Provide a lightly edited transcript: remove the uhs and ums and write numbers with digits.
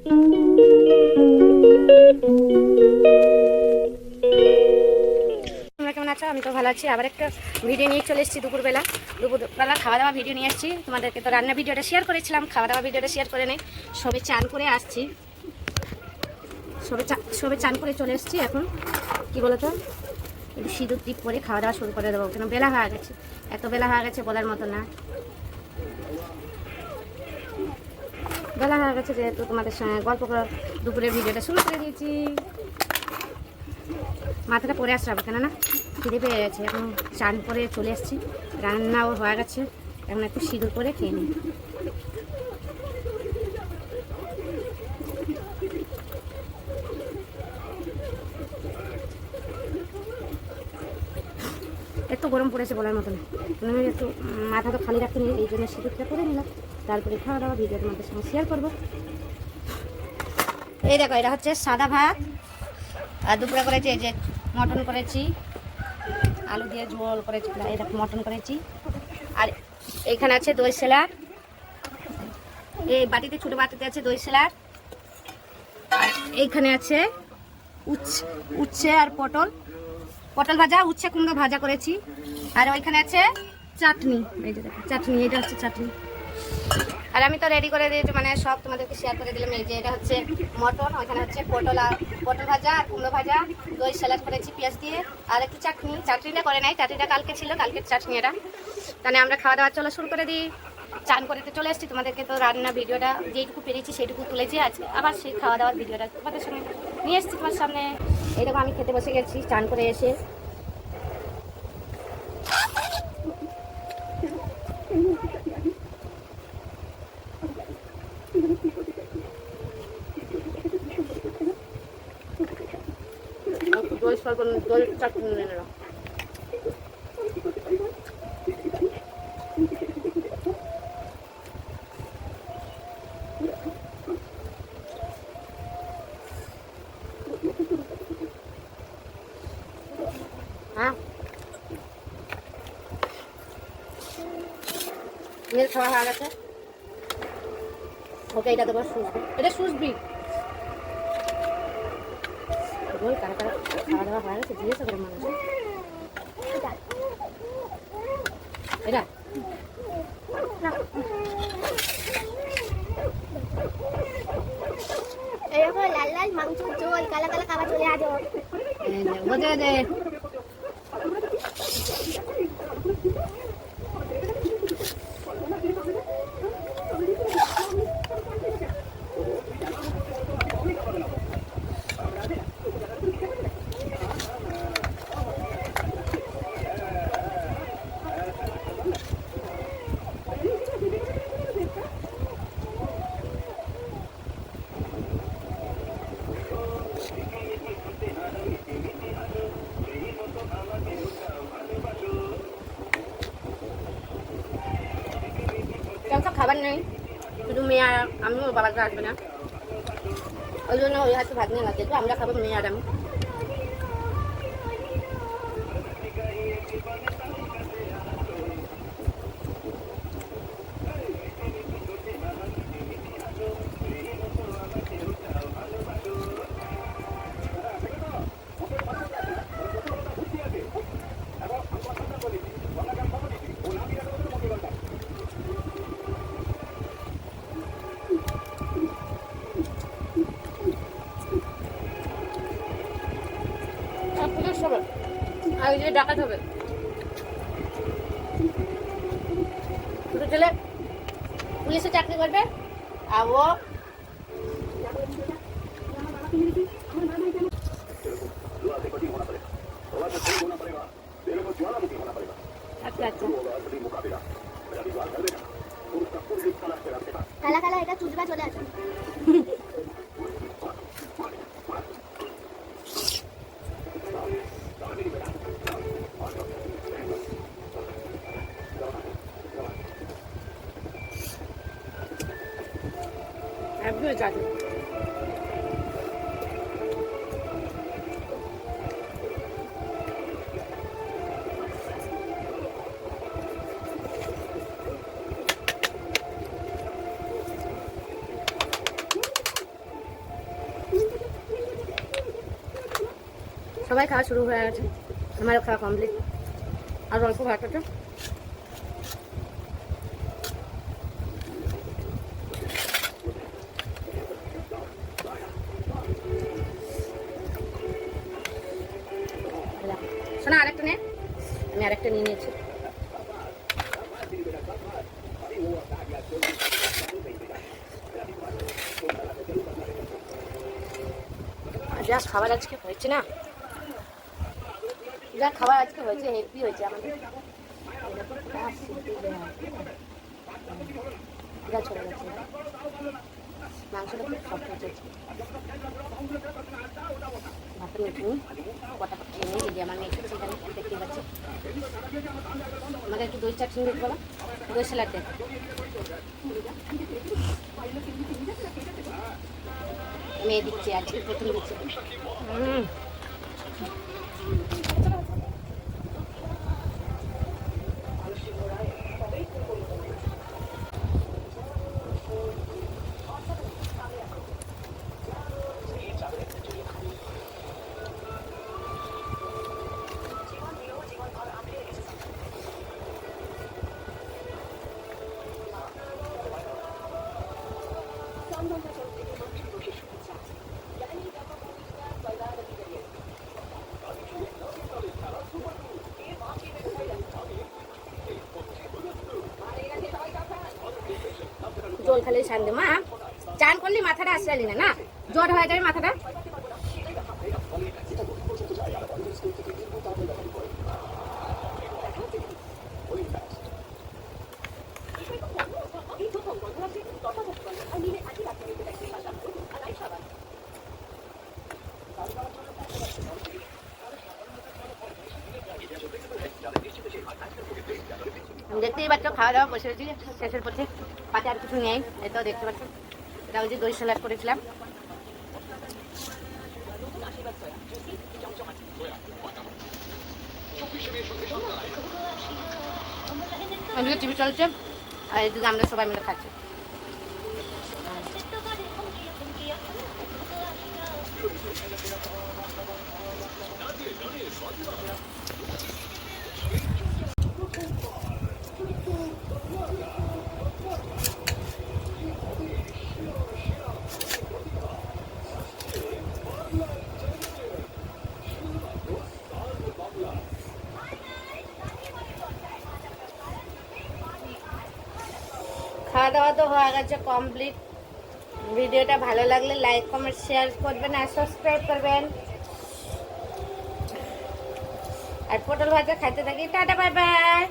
তোমরা কেমন আছো? আমি তো ভালো আছি। আবার একটা ভিডিও নিয়ে চলে এসেছি। দুপুরবেলা খাওয়া দাওয়া ভিডিও নিয়ে এসেছি। তোমাদেরকে তো রান্না ভিডিওটা শেয়ার করেছিলাম, খাওয়া দাওয়া ভিডিওটা শেয়ার করে নেই। সবে চান করে আসছি, সবে চান করে চলে এসেছি। এখন কি বলো তো, একটু সিঁদুর টিপ করে খাওয়া দাওয়া শুরু করে দেবো, কেন বেলা হয়ে গেছে। এত বেলা হয়ে গেছে বলার মতো না, বেলা হয়ে গেছে। যেহেতু তোমাদের সঙ্গে গল্প করে দুপুরের ভিডিওটা শুরু করে দিয়েছি। মাথাটা পরে আসতে হবে, কেননা খিদে পেয়ে গেছে। এখন চান করে চলে এসেছি, রান্নাও হয়ে গেছে। এখন একটু সিঁদুর করে খেয়ে নিই। এত গরম পড়েছে বলার মতো না। আমি একটু মাথা তো খালি রাখতে নিই, এই জন্য সিঁদুরটা করে নিলাম। তারপরে খাওয়া দাওয়া ভিডিও তোমাদের সঙ্গে শেয়ার করবো। এই দেখো, এটা হচ্ছে সাদা ভাত, আর দুপুরে করেছি এই যে মটন করেছি, আলু দিয়ে ঝোল করেছি, এই দেখো মটন করেছি। আর এইখানে আছে দই স্যালাড, এই বাটিতে ছোটো বাটিতে আছে দই স্যালাড। আর এইখানে আছে উচ্ছে আর পটল ভাজা, উচ্ছে কুমড়ো ভাজা করেছি। আর ওইখানে আছে চাটনি, এই যে দেখো চাটনি, এটা হচ্ছে চাটনি। আর আমি তো রেডি করে দিয়েছি, মানে সব তোমাদেরকে শেয়ার করে দিলাম। এই যে এটা হচ্ছে মটন, ওইখানে হচ্ছে পটল ভাজা আর কুমড়ো ভাজা, দই স্যালাড করেছি পেঁয়াজ দিয়ে, আর একটু চাটনিটা করে নাই, চাটনিটা কালকে ছিল, কালকের চাটনি এটা। তাহলে আমরা খাওয়া দাওয়া চলো শুরু করে দিই। চান করে চলে এসেছি, তোমাদেরকে তো রান্না ভিডিওটা যেটুকু পেরেছি সেইটুকু তুলেছি। আজকে আবার সেই খাওয়া দাওয়ার ভিডিওটা তোমাদের সঙ্গে নিয়ে এসেছি তোমার সামনে। এইরকম আমি খেতে বসে গেছি চান করে এসে। দই চাটনি নিয়ে নিলাম। হ্যাঁ, মেয়ের খাওয়া হয়ে গেছে। ওকে এটা দেবো সুসবি, এটা সুসবি। বল কারা কারা খাওয়া দাওয়া হয়ে গেছে জিজ্ঞেস করে মানুষ। এটা লাল লাল মাংস ঝোল, কালা কালা খাবার চলে আসো। বোঝে দে। খাবার নেই, শুধু মেয়ে আর আমিও, বাবাকে আসবে না, ওই জন্য ওই হাতে ভাত নিয়ে লাগছে। আমরা খাবো মেয়ে আর আমি। আর ওই যে ডাকাত হবে ছোটো ছেলে, পুলিশে চাকরি করবে। আর ও আচ্ছা আচ্ছা কালা কালা এটা চুজবা চলে আসে। একদমই চাকরি। সবাই খাওয়া শুরু হয়ে গেছে, আমারও খাওয়া কমপ্লিট। আর অল্প ভাত আছে। শোনা আরেকটা নে, আমি আরেকটা নিয়ে নিয়েছি। যা খাবার আজকে হয়েছে না, যা খাবার আজকে হয়েছে হেভি হয়েছে আমাদের। যা চলে গেছে, মাংসটা খুব সফট হয়েছে। ভাতের মিঠুন কটা খেয়ে নিই, যদি আমার মেয়ে সেখানে দেখতে পাচ্ছে। আমাকে একটু দই চাটনি দিতে বলো, দই স্যালাড দেখ। মেয়ে দিচ্ছে, আজকে প্রথম দিচ্ছে। জল খালি শান্তি মা, চান করলে মাথাটা আসলে না, জ্বর হয়ে যাবে মাথাটা। দেখতেই পাচ্ছ খাওয়া দাওয়া বসে রয়েছি শেষের পথে, পাতে আর কিছু নেই। এটাও দেখতে পাচ্ছ, এটা ওই যে দই স্যালাড করেছিলাম। এদিকে টিভি চলছে আর এদিকে আমরা সবাই মিলে খাচ্ছি। খাওয়া দাওয়া তো হয়ে গেছে কমপ্লিট। ভিডিওটা ভালো লাগলে লাইক কমেন্ট শেয়ার করবেন আর সাবস্ক্রাইব করবেন। আর পটল ভাজা খাইতে থাকি। Tata, bye bye.